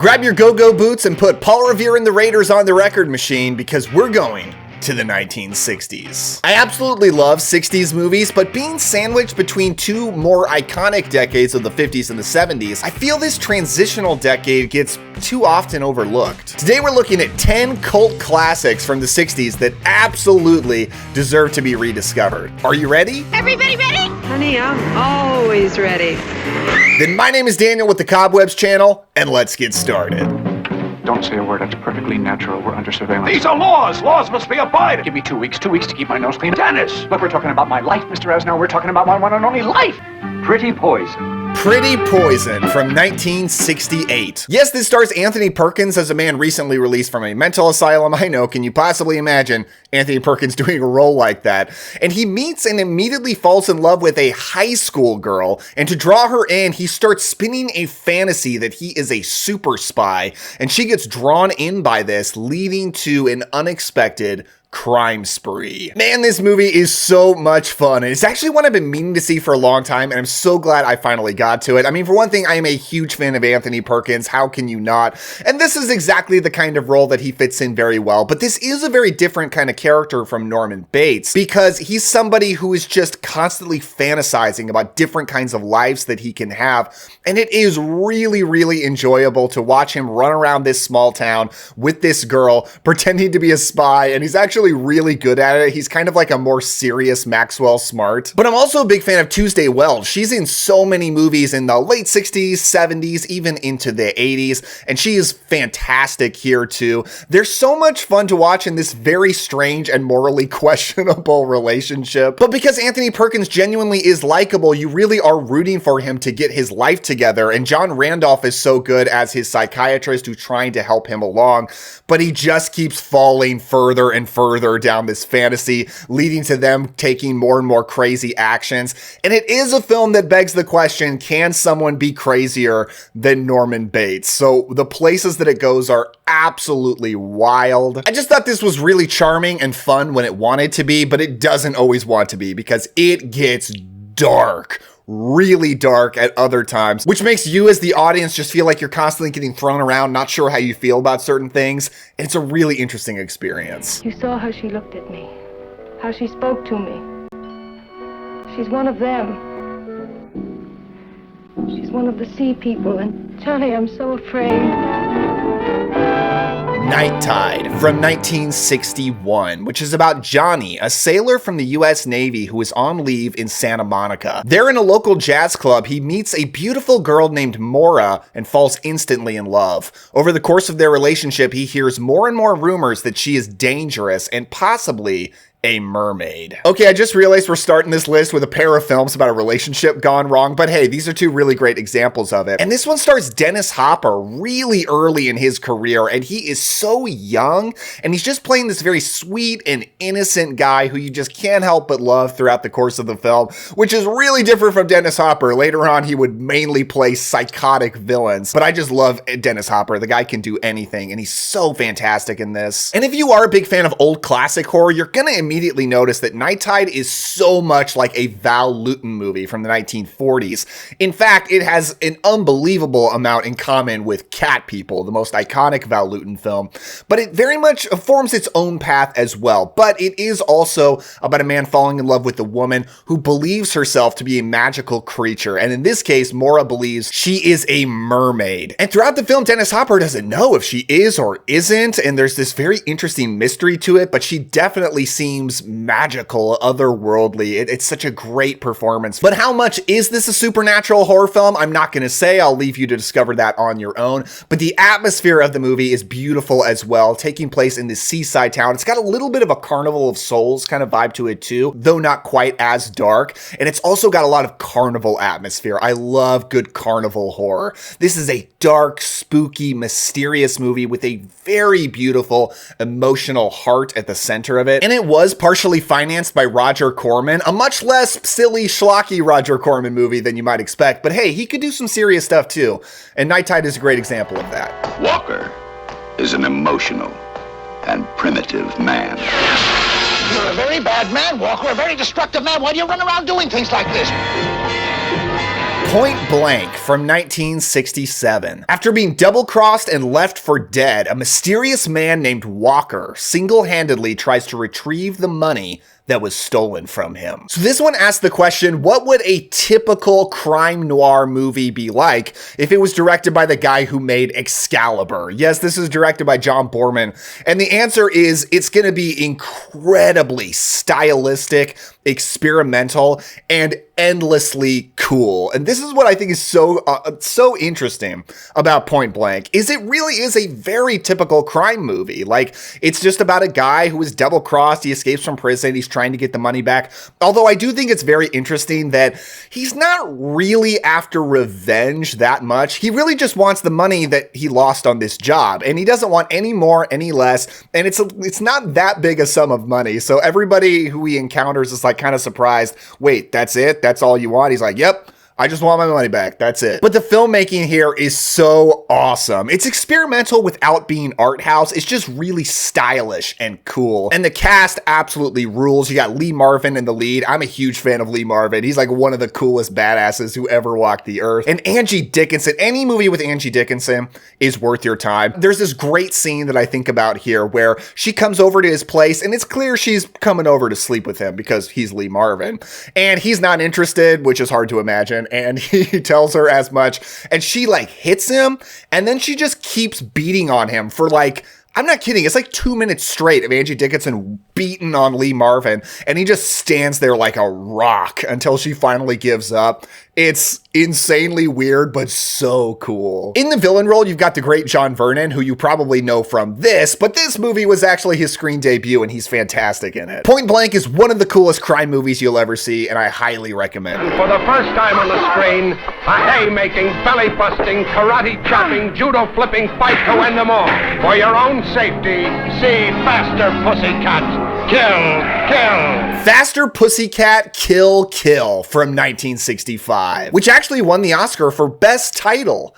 Grab your go-go boots and put Paul Revere and the Raiders on the record machine because we're going to the 1960s. I absolutely love 60s movies, but being sandwiched between two more iconic decades of the 50s and the 70s, I feel this transitional decade gets too often overlooked. Today we're looking at 10 cult classics from the 60s that absolutely deserve to be rediscovered. Are you ready? Everybody ready? Honey, I'm always ready. Then my name is Daniel with the Cobwebs channel, and let's get started. Don't say a word. That's perfectly natural. We're under surveillance. These are laws. Laws must be abided. Give me 2 weeks. 2 weeks to keep my nose clean. Dennis! Look, we're talking about my life, Mr. Asno. We're talking about my one and only life. Pretty poison. Pretty Poison from 1968. Yes, this stars Anthony Perkins as a man recently released from a mental asylum. I know, can you possibly imagine Anthony Perkins doing a role like that? And he meets and immediately falls in love with a high school girl, and to draw her in, he starts spinning a fantasy that he is a super spy, and she gets drawn in by this, leading to an unexpected crime spree. Man, this movie is so much fun, and it's actually one I've been meaning to see for a long time, and I'm so glad I finally got to it. I mean, for one thing, I am a huge fan of Anthony Perkins. How can you not? And this is exactly the kind of role that he fits in very well, but this is a very different kind of character from Norman Bates, because he's somebody who is just constantly fantasizing about different kinds of lives that he can have, and it is really, really enjoyable to watch him run around this small town with this girl, pretending to be a spy, and he's actually really good at it. He's kind of like a more serious Maxwell Smart. But I'm also a big fan of Tuesday Wells. She's in so many movies in the late 60s, 70s, even into the 80s, and she is fantastic here too. There's so much fun to watch in this very strange and morally questionable relationship. But because Anthony Perkins genuinely is likable, you really are rooting for him to get his life together, and John Randolph is so good as his psychiatrist who's trying to help him along, but he just keeps falling further and further down this fantasy, leading to them taking more and more crazy actions. And it is a film that begs the question, can someone be crazier than Norman Bates? So the places that it goes are absolutely wild. I just thought this was really charming and fun when it wanted to be, but it doesn't always want to be, because it gets dark. Really dark at other times, which makes you as the audience just feel like you're constantly getting thrown around, not sure how you feel about certain things. And it's a really interesting experience. You saw how she looked at me, how she spoke to me. She's one of them. She's one of the sea people, and Johnny, I'm so afraid. Night Tide from 1961, which is about Johnny, a sailor from the US Navy who is on leave in Santa Monica. There in a local jazz club, he meets a beautiful girl named Maura and falls instantly in love. Over the course of their relationship, he hears more and more rumors that she is dangerous and possibly a mermaid. Okay, I just realized we're starting this list with a pair of films about a relationship gone wrong, but hey, these are two really great examples of it. And this one stars Dennis Hopper really early in his career, and he is so young, and he's just playing this very sweet and innocent guy who you just can't help but love throughout the course of the film, which is really different from Dennis Hopper. Later on, he would mainly play psychotic villains, but I just love Dennis Hopper. The guy can do anything, and he's so fantastic in this. And if you are a big fan of old classic horror, you're gonna immediately notice that Night Tide is so much like a Val Lewton movie from the 1940s. In fact, it has an unbelievable amount in common with Cat People, the most iconic Val Lewton film, but it very much forms its own path as well. But it is also about a man falling in love with a woman who believes herself to be a magical creature, and in this case, Maura believes she is a mermaid. And throughout the film, Dennis Hopper doesn't know if she is or isn't, and there's this very interesting mystery to it, but she definitely seems magical, otherworldly. It's such a great performance. But how much is this a supernatural horror film? I'm not going to say. I'll leave you to discover that on your own. But the atmosphere of the movie is beautiful as well, taking place in this seaside town. It's got a little bit of a Carnival of Souls kind of vibe to it too, though not quite as dark. And it's also got a lot of carnival atmosphere. I love good carnival horror. This is a dark, spooky, mysterious movie with a very beautiful, emotional heart at the center of it. And it was partially financed by Roger Corman, a much less silly, schlocky Roger Corman movie than you might expect. But hey, he could do some serious stuff too. And Night Tide is a great example of that. Walker is an emotional and primitive man. You're a very bad man, Walker, a very destructive man. Why do you run around doing things like this? Point Blank from 1967. After being double-crossed and left for dead, a mysterious man named Walker single-handedly tries to retrieve the money that was stolen from him. So this one asks the question, what would a typical crime noir movie be like if it was directed by the guy who made Excalibur? Yes, this is directed by John Boorman. And the answer is it's going to be incredibly stylistic, experimental, and endlessly cool. And this is what I think is so interesting about Point Blank, is it really is a very typical crime movie. Like, it's just about a guy who is double-crossed, he escapes from prison, he's trying to get the money back. Although I do think it's very interesting that he's not really after revenge that much. He really just wants the money that he lost on this job, and he doesn't want any more, any less, and it's not that big a sum of money. So everybody who he encounters is like kind of surprised. Wait, that's it? That's all you want? He's like, yep. I just want my money back. That's it. But the filmmaking here is so awesome. It's experimental without being art house. It's just really stylish and cool. And the cast absolutely rules. You got Lee Marvin in the lead. I'm a huge fan of Lee Marvin. He's like one of the coolest badasses who ever walked the earth. And Angie Dickinson, any movie with Angie Dickinson is worth your time. There's this great scene that I think about here where she comes over to his place and it's clear she's coming over to sleep with him because he's Lee Marvin. And he's not interested, which is hard to imagine. And he tells her as much, and she like hits him, and then she just keeps beating on him for like, I'm not kidding, it's like 2 minutes straight of Angie Dickinson beating on Lee Marvin, and he just stands there like a rock until she finally gives up. It's insanely weird, but so cool. In the villain role, you've got the great John Vernon, who you probably know from this, but this movie was actually his screen debut, and he's fantastic in it. Point Blank is one of the coolest crime movies you'll ever see, and I highly recommend it. For the first time on the screen, a hay-making, belly-busting, karate-chopping, judo-flipping fight to end them all. For your own safety, see Faster Pussycat. Kill! Faster Pussycat, Kill from 1965, which actually won the Oscar for Best Title.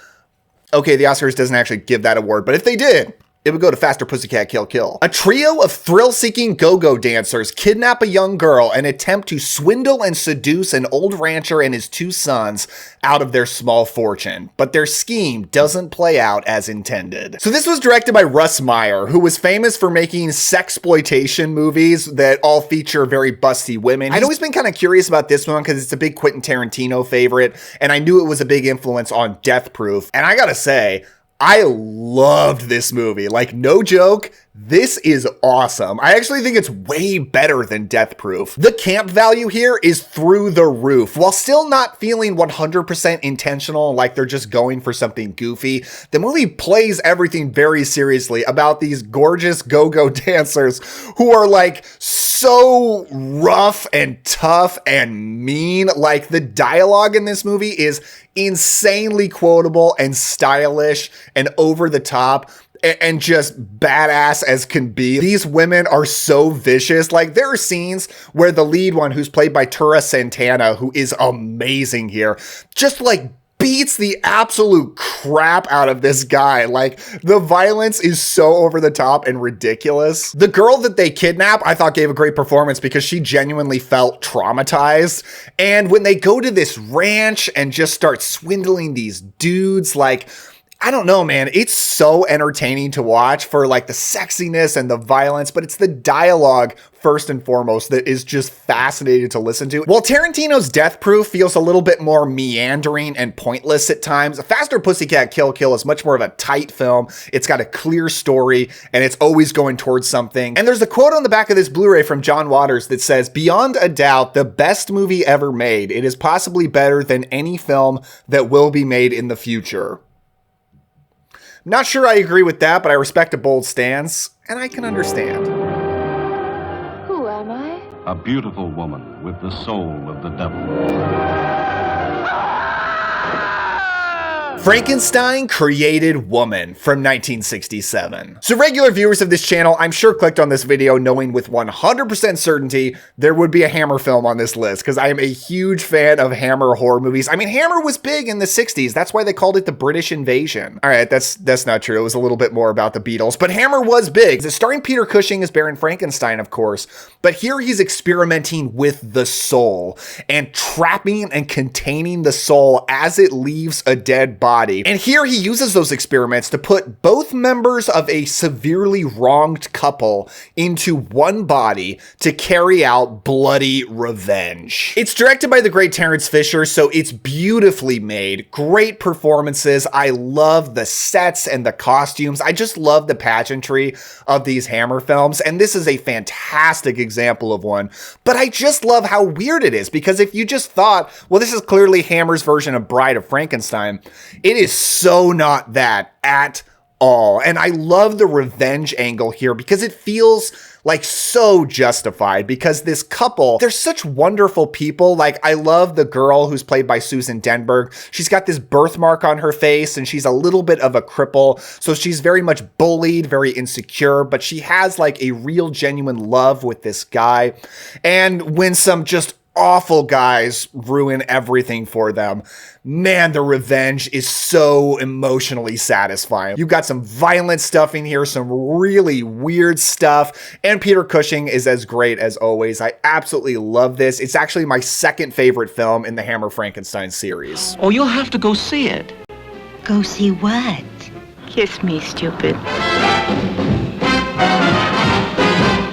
Okay, the Oscars doesn't actually give that award, but if they did, it would go to Faster Pussycat, Kill. A trio of thrill-seeking go-go dancers kidnap a young girl and attempt to swindle and seduce an old rancher and his 2 sons out of their small fortune, but their scheme doesn't play out as intended. So this was directed by Russ Meyer, who was famous for making sexploitation movies that all feature very busty women. I'd always been kind of curious about this one because it's a big Quentin Tarantino favorite, and I knew it was a big influence on Death Proof, and I gotta say, I loved this movie. Like, no joke, this is awesome. I actually think it's way better than Death Proof. The camp value here is through the roof. While still not feeling 100% intentional, like they're just going for something goofy, the movie plays everything very seriously about these gorgeous go-go dancers who are like so rough and tough and mean. Like, the dialogue in this movie is insanely quotable and stylish and over the top and just badass as can be. These women are so vicious. Like, there are scenes where the lead one, who's played by Tura Santana, who is amazing here, just like beats the absolute crap out of this guy. Like, the violence is so over the top and ridiculous. The girl that they kidnap, I thought gave a great performance because she genuinely felt traumatized. And when they go to this ranch and just start swindling these dudes, like, I don't know, man. It's so entertaining to watch for like the sexiness and the violence, but it's the dialogue first and foremost that is just fascinating to listen to. While Tarantino's Death Proof feels a little bit more meandering and pointless at times, Faster Pussycat Kill is much more of a tight film. It's got a clear story and it's always going towards something. And there's a quote on the back of this Blu-ray from John Waters that says, "Beyond a doubt, the best movie ever made. It is possibly better than any film that will be made in the future." Not sure I agree with that, but I respect a bold stance, and I can understand. Who am I? A beautiful woman with the soul of the devil. Frankenstein created woman from 1967. So regular viewers of this channel, I'm sure clicked on this video knowing with 100% certainty there would be a Hammer film on this list because I am a huge fan of Hammer horror movies. I mean, Hammer was big in the 60s. That's why they called it the British Invasion. All right, that's not true. It was a little bit more about the Beatles, but Hammer was big. It's starring Peter Cushing as Baron Frankenstein, of course, but here he's experimenting with the soul and trapping and containing the soul as it leaves a dead body. And here he uses those experiments to put both members of a severely wronged couple into one body to carry out bloody revenge. It's directed by the great Terrence Fisher, so it's beautifully made. Great performances. I love the sets and the costumes. I just love the pageantry of these Hammer films, and this is a fantastic example of one. But I just love how weird it is, because if you just thought, well, this is clearly Hammer's version of Bride of Frankenstein, it is so not that at all. And I love the revenge angle here because it feels like so justified, because this couple, they're such wonderful people. Like, I love the girl who's played by Susan Denberg. She's got this birthmark on her face and she's a little bit of a cripple. So she's very much bullied, very insecure, but she has like a real genuine love with this guy. And when some just awful guys ruin everything for them, man, the revenge is so emotionally satisfying. You've got some violent stuff in here, some really weird stuff, and Peter Cushing is as great as always. I absolutely love this. It's actually my second favorite film in the Hammer Frankenstein series. Oh, you'll have to go see it. Go see what? Kiss me, stupid.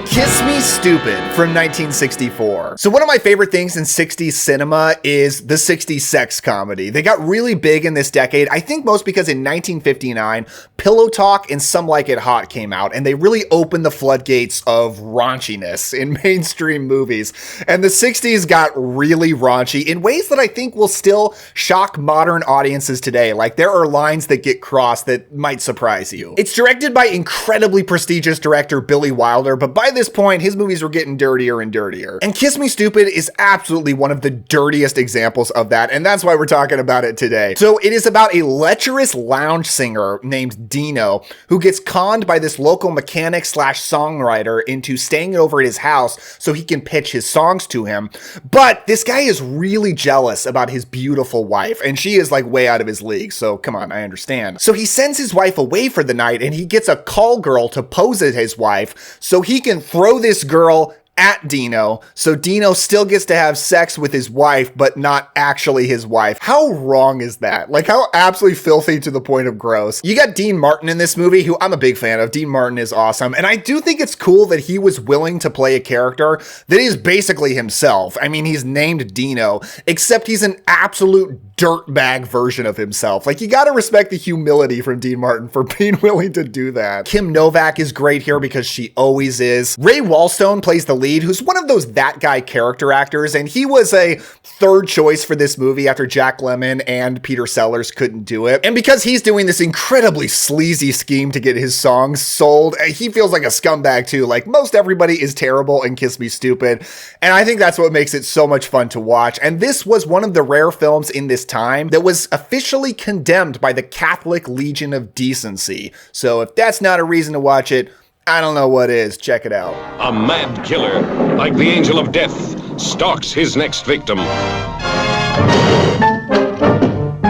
Kiss Me Stupid from 1964. So one of my favorite things in 60s cinema is the 60s sex comedy. They got really big in this decade. I think most because in 1959, Pillow Talk and Some Like It Hot came out, and they really opened the floodgates of raunchiness in mainstream movies. And the 60s got really raunchy in ways that I think will still shock modern audiences today. Like, there are lines that get crossed that might surprise you. It's directed by incredibly prestigious director Billy Wilder, but by this point, his movies were getting dirtier and dirtier. And Kiss Me Stupid is absolutely one of the dirtiest examples of that, and that's why we're talking about it today. So it is about a lecherous lounge singer named Dino who gets conned by this local mechanic slash songwriter into staying over at his house so he can pitch his songs to him. But this guy is really jealous about his beautiful wife, and she is like way out of his league, so come on, I understand. So he sends his wife away for the night, and he gets a call girl to pose as his wife so he can throw this girl at Dino, so Dino still gets to have sex with his wife, but not actually his wife. How wrong is that? Like, how absolutely filthy to the point of gross. You got Dean Martin in this movie, who I'm a big fan of. Dean Martin is awesome, and I do think it's cool that he was willing to play a character that is basically himself. I mean, he's named Dino, except he's an absolute dirtbag version of himself. Like, you gotta respect the humility from Dean Martin for being willing to do that. Kim Novak is great here because she always is. Ray Wallstone plays the lead, who's one of those that guy character actors, and he was a third choice for this movie after Jack Lemmon and Peter Sellers couldn't do it. And because he's doing this incredibly sleazy scheme to get his songs sold, he feels like a scumbag too. Like, most everybody is terrible in Kiss Me Stupid, and I think that's what makes it so much fun to watch. And this was one of the rare films in this time that was officially condemned by the Catholic Legion of Decency. So if that's not a reason to watch it, I don't know what is. Check it out. A mad killer, like the angel of death, stalks his next victim.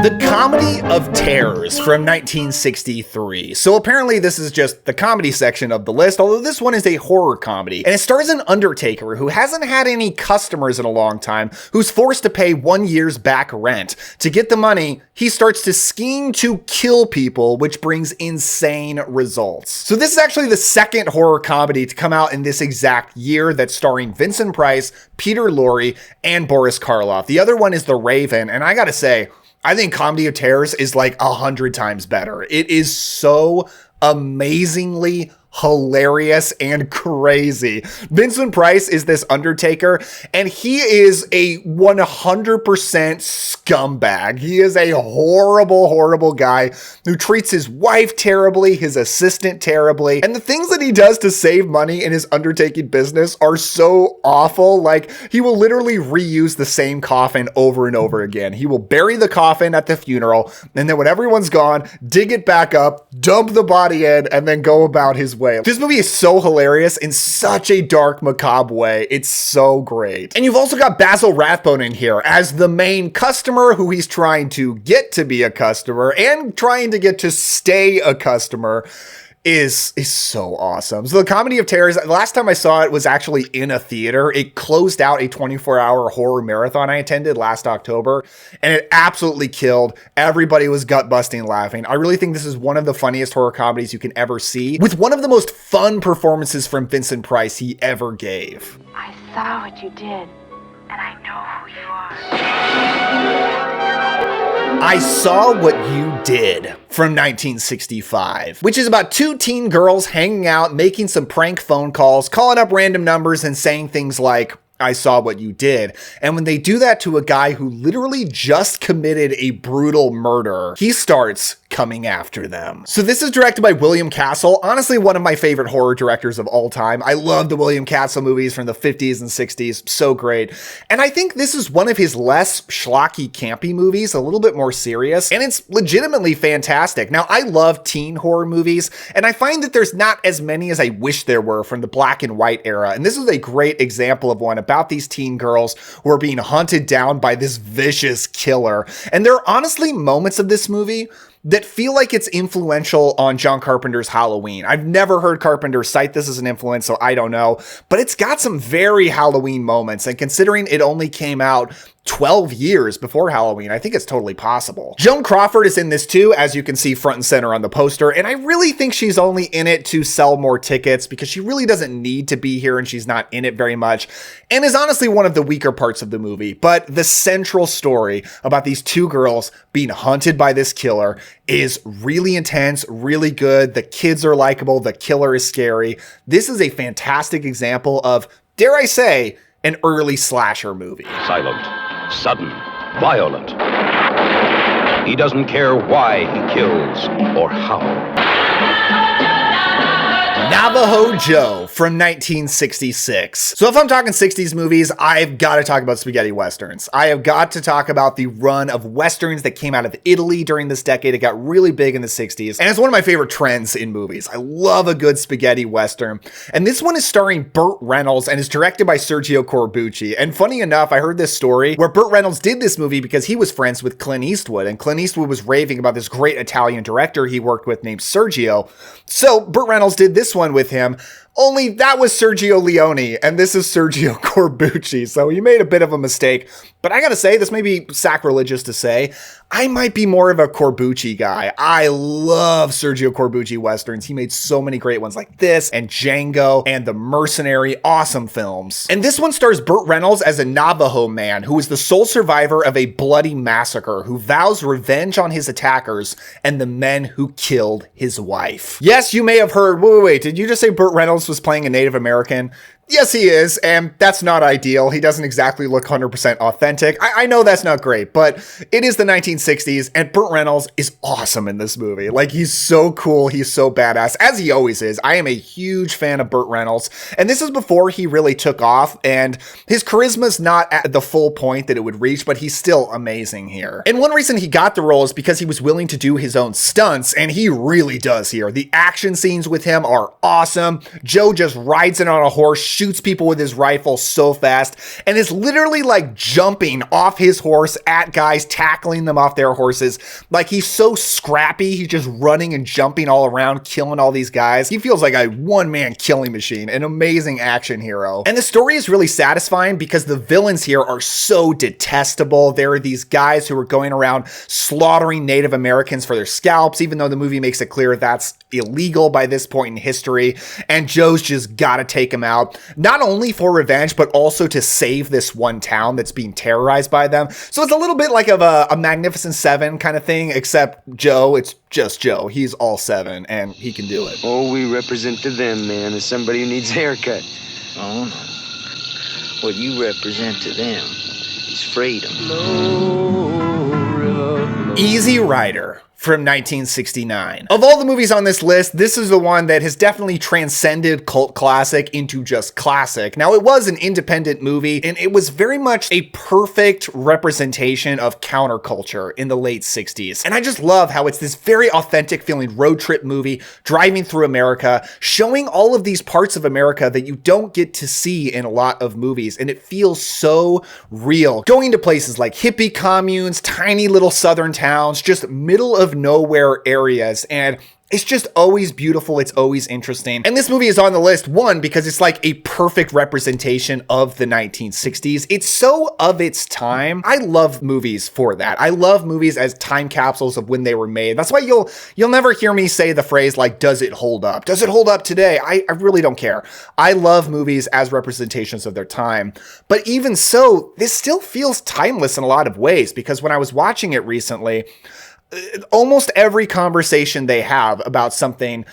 The Comedy of Terrors from 1963. So apparently this is just the comedy section of the list, although this one is a horror comedy. And it stars an undertaker who hasn't had any customers in a long time, who's forced to pay 1 year's back rent. To get the money, he starts to scheme to kill people, which brings insane results. So this is actually the second horror comedy to come out in this exact year that's starring Vincent Price, Peter Lorre, and Boris Karloff. The other one is The Raven, and I gotta say, I think Comedy of Terrors is like 100 times better. It is so amazingly hilarious and crazy. Vincent Price is this Undertaker, and he is a 100% scumbag. He is a horrible, horrible guy who treats his wife terribly, his assistant terribly, and the things that he does to save money in his undertaking business are so awful. Like, he will literally reuse the same coffin over and over again. He will bury the coffin at the funeral, and then when everyone's gone, dig it back up, dump the body in, and then go about his way. This movie is so hilarious in such a dark, macabre way. It's so great. And you've also got Basil Rathbone in here as the main customer who he's trying to get to be a customer and trying to get to stay a customer. Is so awesome. So the Comedy of Terrors, last time I saw it was actually in a theater. It closed out a 24-hour horror marathon I attended last October, and it absolutely killed. Everybody was gut-busting laughing. I really think this is one of the funniest horror comedies you can ever see, with one of the most fun performances from Vincent Price he ever gave. I saw what you did, and I know who you are. I Saw What You Did from 1965, which is about two teen girls hanging out, making some prank phone calls, calling up random numbers and saying things like, I saw what you did. And when they do that to a guy who literally just committed a brutal murder, he starts coming after them. So this is directed by William Castle, honestly one of my favorite horror directors of all time. I love the William Castle movies from the 50s and 60s, so great. And I think this is one of his less schlocky, campy movies, a little bit more serious, and it's legitimately fantastic. Now, I love teen horror movies, and I find that there's not as many as I wish there were from the black and white era, and this is a great example of one about these teen girls who are being hunted down by this vicious killer. And there are honestly moments of this movie that feel like it's influential on John Carpenter's Halloween. I've never heard Carpenter cite this as an influence, so I don't know, but it's got some very Halloween moments, and considering it only came out 12 years before Halloween, I think it's totally possible. Joan Crawford is in this too, as you can see front and center on the poster, and I really think she's only in it to sell more tickets because she really doesn't need to be here and she's not in it very much, and is honestly one of the weaker parts of the movie. But the central story about these two girls being hunted by this killer is really intense, really good. The kids are likable, the killer is scary. This is a fantastic example of, dare I say, an early slasher movie. Silent, sudden, violent. He doesn't care why he kills or how. Navajo Joe from 1966. So if I'm talking 60s movies, I've got to talk about spaghetti westerns. I have got to talk about the run of westerns that came out of Italy during this decade. It got really big in the 60s, and it's one of my favorite trends in movies. I love a good spaghetti western, and this one is starring Burt Reynolds and is directed by Sergio Corbucci. And funny enough, I heard this story where Burt Reynolds did this movie because he was friends with Clint Eastwood, and Clint Eastwood was raving about this great Italian director he worked with named Sergio. So Burt Reynolds did this one with him, only that was Sergio Leone, and this is Sergio Corbucci, so he made a bit of a mistake. But I gotta say, this may be sacrilegious to say, I might be more of a Corbucci guy. I love Sergio Corbucci westerns. He made so many great ones like this, and Django, and The Mercenary, awesome films. And this one stars Burt Reynolds as a Navajo man who is the sole survivor of a bloody massacre who vows revenge on his attackers and the men who killed his wife. Yes, you may have heard, wait, did you just say Burt Reynolds was playing a Native American? Yes, he is, and that's not ideal. He doesn't exactly look 100% authentic. I know that's not great, but it is the 1960s, and Burt Reynolds is awesome in this movie. Like, he's so cool, he's so badass, as he always is. I am a huge fan of Burt Reynolds, and this is before he really took off, and his charisma's not at the full point that it would reach, but he's still amazing here. And one reason he got the role is because he was willing to do his own stunts, and he really does here. The action scenes with him are awesome. Joe just rides in on a horse, shoots people with his rifle so fast, and is literally like jumping off his horse at guys, tackling them off their horses. Like, he's so scrappy, he's just running and jumping all around, killing all these guys. He feels like a one-man killing machine, an amazing action hero. And the story is really satisfying because the villains here are so detestable. There are these guys who are going around slaughtering Native Americans for their scalps, even though the movie makes it clear that's illegal by this point in history, and Joe's just gotta take him out. not only for revenge, but also to save this one town that's being terrorized by them. So it's a little bit like of a Magnificent Seven kind of thing, except Joe, it's just Joe. He's all seven, and he can do it. All we represent to them, man, is somebody who needs a haircut. Oh, no. What you represent to them is freedom. Easy Rider from 1969. Of all the movies on this list, this is the one that has definitely transcended cult classic into just classic. Now, it was an independent movie, and it was very much a perfect representation of counterculture in the late 60s. And I just love how it's this very authentic feeling road trip movie, driving through America, showing all of these parts of America that you don't get to see in a lot of movies, and it feels so real. Going to places like hippie communes, tiny little southern towns, just middle of nowhere areas, and it's just always beautiful. It's always interesting. And this movie is on the list, one, because it's like a perfect representation of the 1960s. It's so of its time. I love movies for that. I love movies as time capsules of when they were made. That's why you'll never hear me say the phrase like, does it hold up? Does it hold up today? I really don't care. I love movies as representations of their time. But even so, this still feels timeless in a lot of ways, because when I was watching it recently, almost every conversation they have about something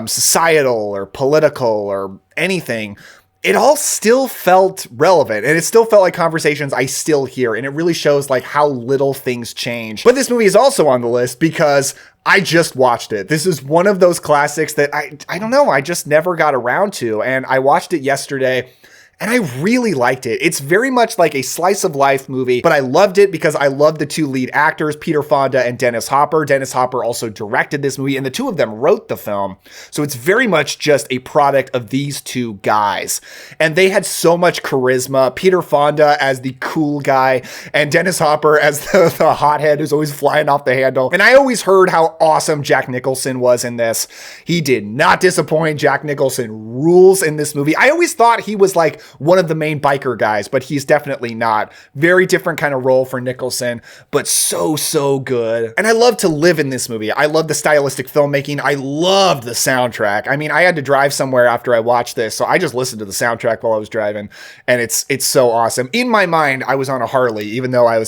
societal or political or anything, it all still felt relevant, and it still felt like conversations I still hear, and it really shows like how little things change. But this movie is also on the list because I just watched it. This is one of those classics that I don't know, I just never got around to, and I watched it yesterday. And I really liked it. It's very much like a slice of life movie, but I loved it because I loved the two lead actors, Peter Fonda and Dennis Hopper. Dennis Hopper also directed this movie, and the two of them wrote the film. So it's very much just a product of these two guys. And they had so much charisma. Peter Fonda as the cool guy, and Dennis Hopper as the hothead who's always flying off the handle. And I always heard how awesome Jack Nicholson was in this. He did not disappoint. Jack Nicholson rules in this movie. I always thought he was like one of the main biker guys, but he's definitely not. Very different kind of role for Nicholson, but so good. And I love to live in this movie. I love the stylistic filmmaking. I loved the soundtrack. I mean, I had to drive somewhere after I watched this, so I just listened to the soundtrack while I was driving, and it's so awesome. In my mind, I was on a Harley, even though I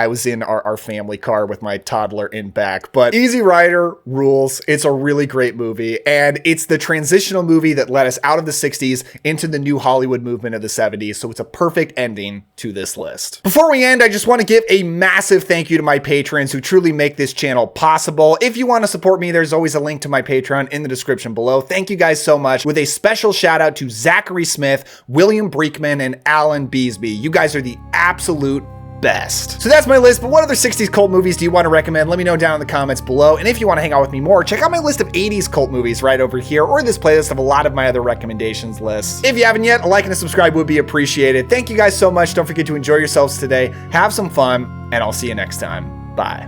was in our family car with my toddler in back. But Easy Rider rules. It's a really great movie, and it's the transitional movie that led us out of the 60s into the new Hollywood movement of the 70s, so it's a perfect ending to this list. Before we end, I just want to give a massive thank you to my patrons who truly make this channel possible. If you want to support me, there's always a link to my Patreon in the description below. Thank you guys so much, with a special shout out to Zachary Smith, William Breekman, and Alan Beesby. You guys are the absolute best. So that's my list, but what other 60s cult movies do you want to recommend? Let me know down in the comments below. And if you want to hang out with me more, check out my list of 80s cult movies right over here, or this playlist of a lot of my other recommendations lists. If you haven't yet, a like and a subscribe would be appreciated. Thank you guys so much. Don't forget to enjoy yourselves today. Have some fun, and I'll see you next time. Bye.